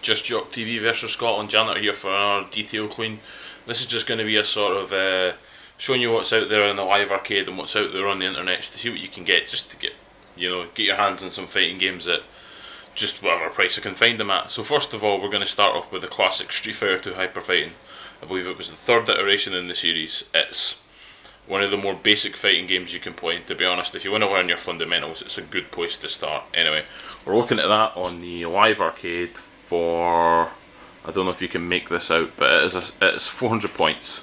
Just Jock TV versus Scotland. Janitor here for another detail clean. This is just going to be a sort of showing you what's out there in the live arcade and what's out there on the internet, just to see what you can get, just to get your hands on some fighting games at just whatever price I can find them at. So first of all, we're going to start off with the classic Street Fighter 2 Hyper Fighting. I believe it was the third iteration in the series. It's one of the more basic fighting games you can play. To be honest, if you want to learn your fundamentals, it's a good place to start. Anyway, we're looking at that on the live arcade for, I don't know if you can make this out, but it's 400 points.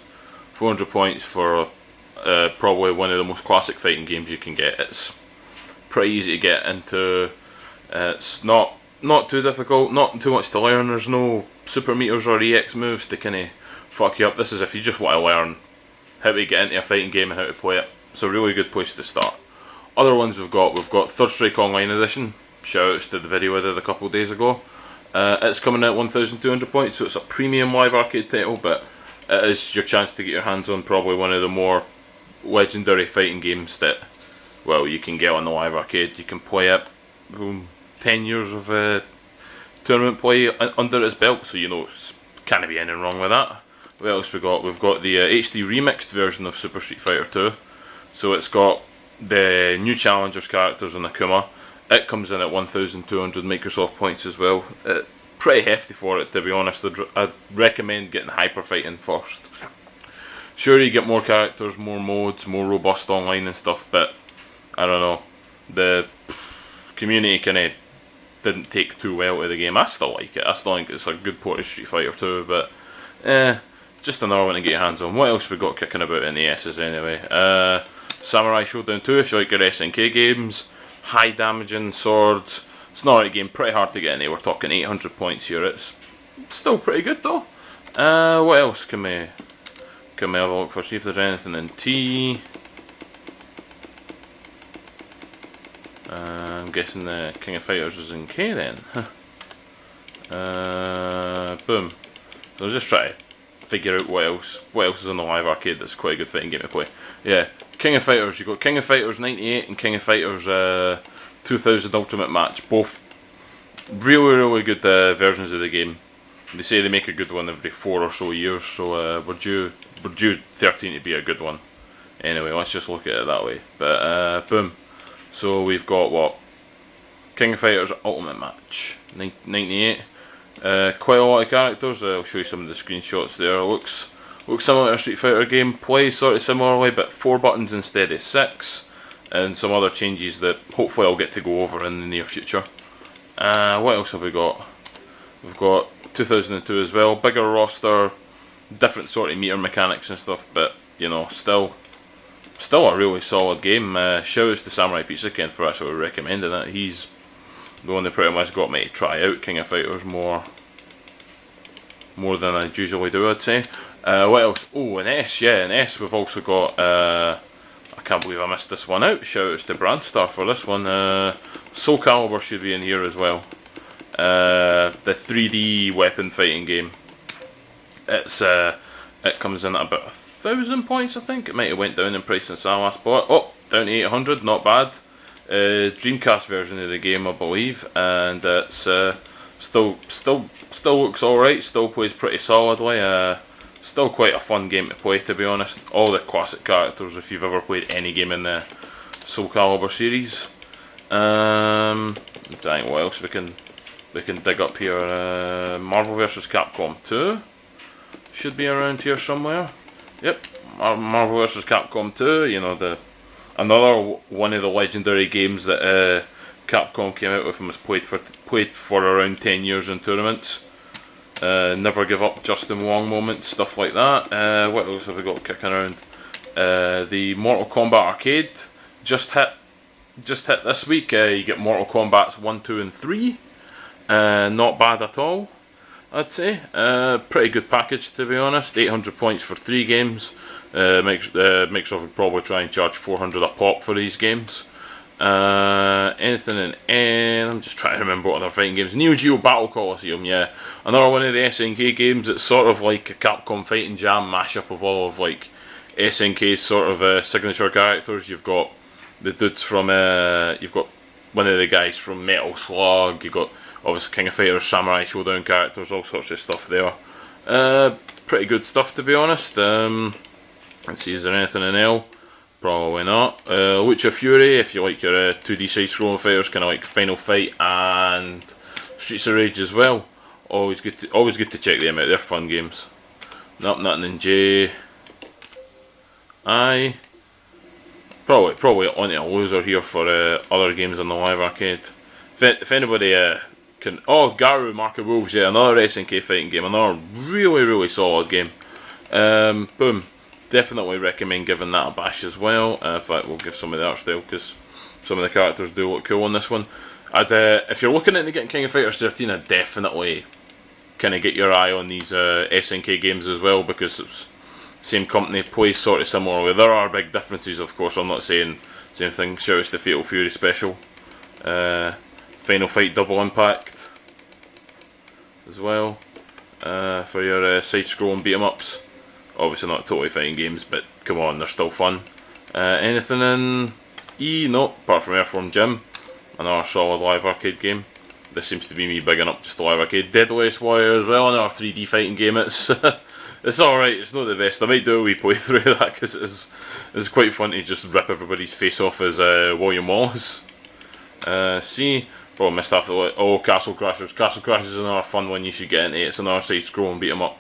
400 points for probably one of the most classic fighting games you can get. It's pretty easy to get into. It's not too difficult, not too much to learn. There's no super meters or EX moves to kind of fuck you up. This is if you just want to learn how to get into a fighting game and how to play it. It's a really good place to start. Other ones we've got Third Strike Online Edition. Shoutouts to the video I did a couple of days ago. It's coming at 1,200 points, so it's a premium live arcade title, but it is your chance to get your hands on probably one of the more legendary fighting games that, well, you can get on the live arcade. You can play it. 10 years of tournament play under its belt, so can't be anything wrong with that. What else we got? We've got the HD remixed version of Super Street Fighter 2. So it's got the new challengers characters and Akuma. It comes in at 1,200 Microsoft points as well. Pretty hefty for it, to be honest. I'd recommend getting Hyper Fighting first. Sure, you get more characters, more modes, more robust online and stuff, but I don't know. The community kind of didn't take too well to the game. I still like it. I still think it's a good port of Street Fighter 2, but just another one to get your hands on. What else we got kicking about in the S's anyway? Samurai Showdown 2 if you like your SNK games. High damaging swords. It's not a game, pretty hard to get in. We're talking 800 points here. It's still pretty good though. What else can we have a look for? See if there's anything in T. I'm guessing the King of Fighters is in K then. Boom. So I'll just try to figure out what else is on the live arcade that's quite a good fighting game to play. Yeah, King of Fighters. You've got King of Fighters 98 and King of Fighters 2000 Ultimate Match. Both really good versions of the game. They say they make a good one every 4 or so years, so we're due 13 to be a good one. Anyway, let's just look at it that way. But boom. So we've got King of Fighters Ultimate Match 98. Quite a lot of characters. I'll show you some of the screenshots there. Looks similar to a Street Fighter game. Plays sort of similarly, but 4 buttons instead of 6, and some other changes that hopefully I'll get to go over in the near future. What else have we got? We've got 2002 as well. Bigger roster, different sort of meter mechanics and stuff, but still a really solid game. Shoutouts to Samurai Pizza Ken for actually recommending it. He's the one that pretty much got me to try out King of Fighters more than I usually do, I'd say. What else? Oh, an S. Yeah, an S. We've also got, I can't believe I missed this one out. Shoutouts to Brandstar for this one. Soul Calibur should be in here as well. The 3D weapon fighting game. It comes in at about 1,000 points, I think. It might have went down in price since I last bought it. Oh, down to 800, not bad. Dreamcast version of the game, I believe, and it's still looks alright. Still plays pretty solidly. Still quite a fun game to play, to be honest. All the classic characters, if you've ever played any game in the Soul Calibur series. Let's think what else we can dig up here. Marvel vs. Capcom 2 should be around here somewhere. Yep, Marvel vs. Capcom 2, another one of the legendary games that Capcom came out with and was played for around 10 years in tournaments. Never give up, Justin Wong moments, stuff like that. What else have we got kicking around? The Mortal Kombat arcade just hit this week. You get Mortal Kombat 1, 2 and 3. Not bad at all, I'd say. Pretty good package, to be honest. 800 points for 3 games. Microsoft would probably try and charge 400 a pop for these games. Anything in N? I'm just trying to remember what other fighting games. Neo Geo Battle Coliseum, yeah. Another one of the SNK games. It's sort of like a Capcom Fighting Jam mashup of all of like SNK's sort of signature characters. You've got the dudes from, you've got one of the guys from Metal Slug. You've got Obviously King of Fighters, Samurai Showdown characters, all sorts of stuff there. Pretty good stuff, to be honest. Let's see, is there anything in L? Probably not. Lucha Fury, if you like your 2D side-scrolling fighters, kind of like Final Fight and Streets of Rage as well. Always good to check them out. They're fun games. Nope, nothing in J. I. Probably onto a loser here for other games on the live arcade. If anybody can, Garu Mark of Wolves, yeah, another SNK fighting game, another really solid game. Boom. Definitely recommend giving that a bash as well. In fact, we'll give some of the art style because some of the characters do look cool on this one. If you're looking into getting King of Fighters 13, I'd definitely kind of get your eye on these SNK games as well, because it's same company, plays sort of similarly. There are big differences, of course. I'm not saying same thing. Shoutouts to Fatal Fury Special, Final Fight Double Impact as well for your side-scrolling beat-em-ups. Obviously not totally fighting games, but come on, they're still fun. Anything in E? Nope, apart from Airform Gym, another solid live arcade game. This seems to be me bigging up just the live arcade. Deadliest Warrior as well, another 3D fighting game. It's it's alright, it's not the best. I might do a wee playthrough of that because it's quite fun to just rip everybody's face off as William Wallace. C, probably missed half the way. Oh, Castle Crashers. Castle Crashers is another fun one you should get into. It's another side-scrolling beat 'em up.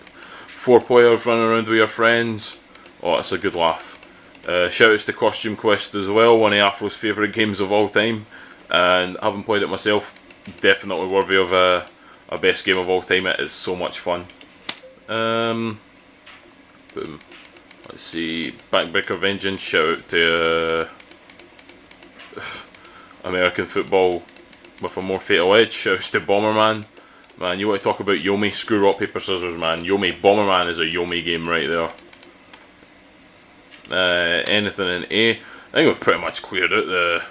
4 players running around with your friends. Oh, it's a good laugh. Shoutouts to Costume Quest as well, one of Afro's favourite games of all time. And having played it myself, definitely worthy of a best game of all time. It is so much fun. Boom. Let's see. Backbreaker Vengeance. Shout out to American football with a more fatal edge. Shoutouts to Bomberman. Man, you want to talk about Yomi, screw rock paper scissors, man. Yomi, Bomberman is a Yomi game right there. Anything in A? I think we've pretty much cleared out the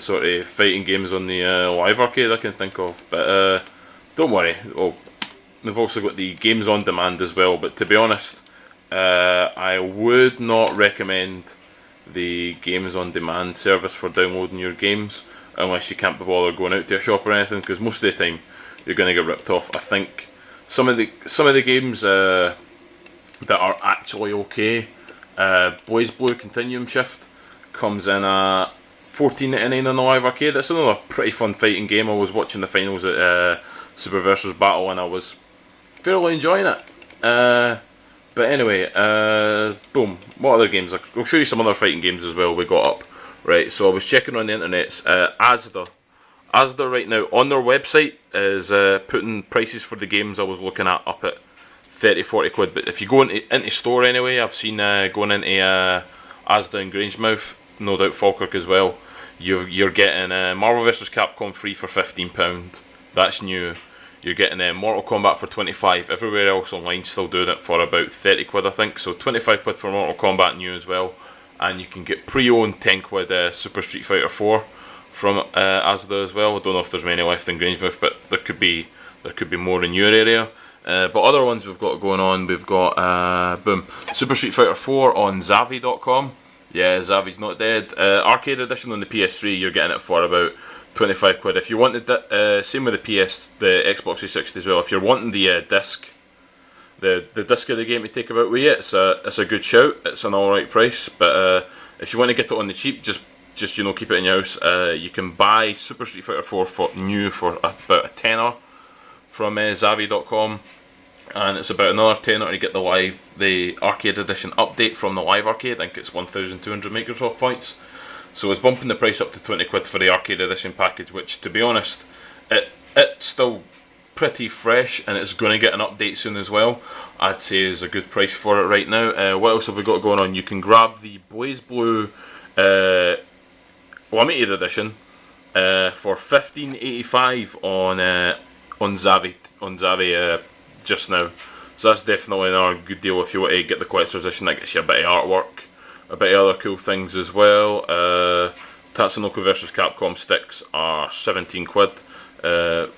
sort of fighting games on the live arcade I can think of. But don't worry. Oh, we've also got the games on demand as well. But to be honest, I would not recommend the games on demand service for downloading your games unless you can't be bothered going out to a shop or anything, because most of the time you're going to get ripped off. I think some of the games that are actually okay, Blaze Blue Continuum Shift comes in at $14.99 on the live arcade. It's another pretty fun fighting game. I was watching the finals at Super vs Battle and I was fairly enjoying it. But anyway, boom. What other games? I'll show you some other fighting games as well we got up. Right, so I was checking on the internet. Asda right now on their website is putting prices for the games I was looking at up at 30-40 quid. But if you go into store anyway, I've seen going into Asda in Grangemouth, no doubt Falkirk as well, you're getting Marvel vs Capcom free for £15. That's new. You're getting Mortal Kombat for 25. Everywhere else online still doing it for about 30 quid I think. So 25 quid for Mortal Kombat new as well. And you can get pre-owned 10 quid Super Street Fighter 4 from Asda as well. I don't know if there's many left in Grangemouth, but there could be more in your area. But other ones we've got going on, we've got boom, Super Street Fighter 4 on Zavi.com. Yeah, Zavi's not dead. Arcade edition on the PS3, you're getting it for about 25 quid. If you wanted that, same with the Xbox 360 as well. If you're wanting the disc, the disc of the game to take about with you, it's a good shout. It's an alright price. But if you want to get it on the cheap, just keep it in your house. You can buy Super Street Fighter 4 new for about a tenner from Zavi.com, and it's about another tenner to get the arcade edition update from the live arcade. I think it's 1,200 Microsoft points. So it's bumping the price up to 20 quid for the arcade edition package, which, to be honest, it's still pretty fresh, and it's going to get an update soon as well. I'd say is a good price for it right now. What else have we got going on? You can grab the Blaze Blue limited edition for $15.85 on Zavi just now. So that's definitely another good deal if you want to get the collector's edition. That gets you a bit of artwork, a bit of other cool things as well. Tatsunoko vs Capcom sticks are 17 quid.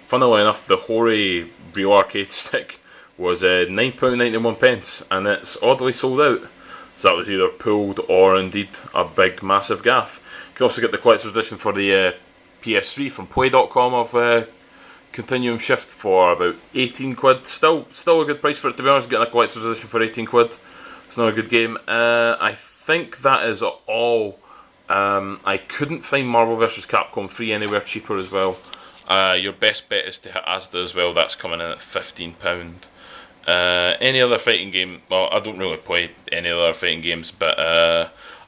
Funnily enough, the Hori Real Arcade stick was £9.91 and it's oddly sold out. So that was either pulled or indeed a big massive gaff. You can also get the collector's edition for the PS3 from Play.com of Continuum Shift for about 18 quid. Still a good price for it, to be honest. Getting a collector's edition for 18 quid. It's not a good game. I think that is all. I couldn't find Marvel vs. Capcom 3 anywhere cheaper as well. Your best bet is to hit Asda as well. That's coming in at £15. Any other fighting game? Well, I don't really play any other fighting games, but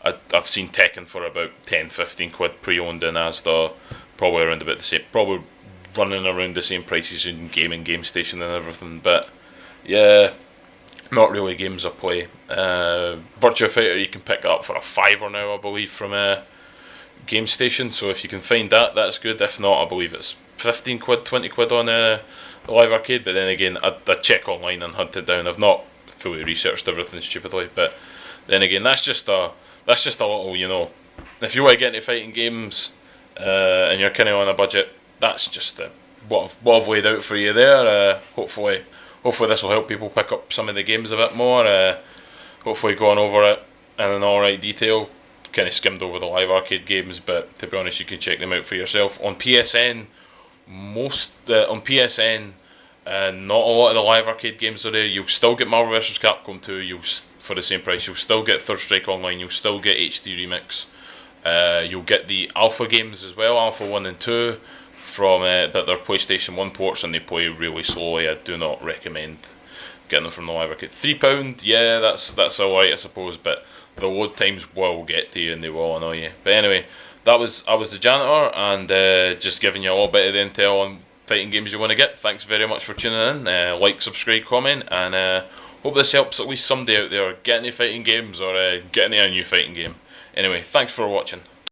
I've seen Tekken for about 10-15 quid pre-owned in Asda. Probably around about the same. Probably running around the same prices in Game Station and everything. But yeah, not really games I play. Virtua Fighter you can pick up for a £5 now, I believe, from Game Station. So if you can find that, that's good. If not, I believe it's 15 quid, 20 quid on the live arcade. But then again, I'd check online and hunt it down. I've not fully researched everything stupidly, but then again, that's just a little, you know, if you want to get into fighting games and you're kind of on a budget, that's just what I've laid out for you there. Hopefully this will help people pick up some of the games a bit more. Hopefully going over it in an alright detail. Kind of skimmed over the live arcade games, but to be honest, you can check them out for yourself on PSN. Not a lot of the live arcade games are there. You'll still get Marvel vs. Capcom 2 for the same price. You'll still get Third Strike Online. You'll still get HD Remix. You'll get the Alpha games as well, Alpha 1 and 2, from that they're PlayStation 1 ports and they play really slowly. I do not recommend getting them from the live arcade. £3, yeah, that's alright, I suppose, but the load times will get to you and they will annoy you. But anyway, I was the Janitor, and just giving you a little bit of the intel on fighting games you want to get. Thanks very much for tuning in. Like, subscribe, comment, and hope this helps at least somebody out there get into fighting games or get into a new fighting game. Anyway, thanks for watching.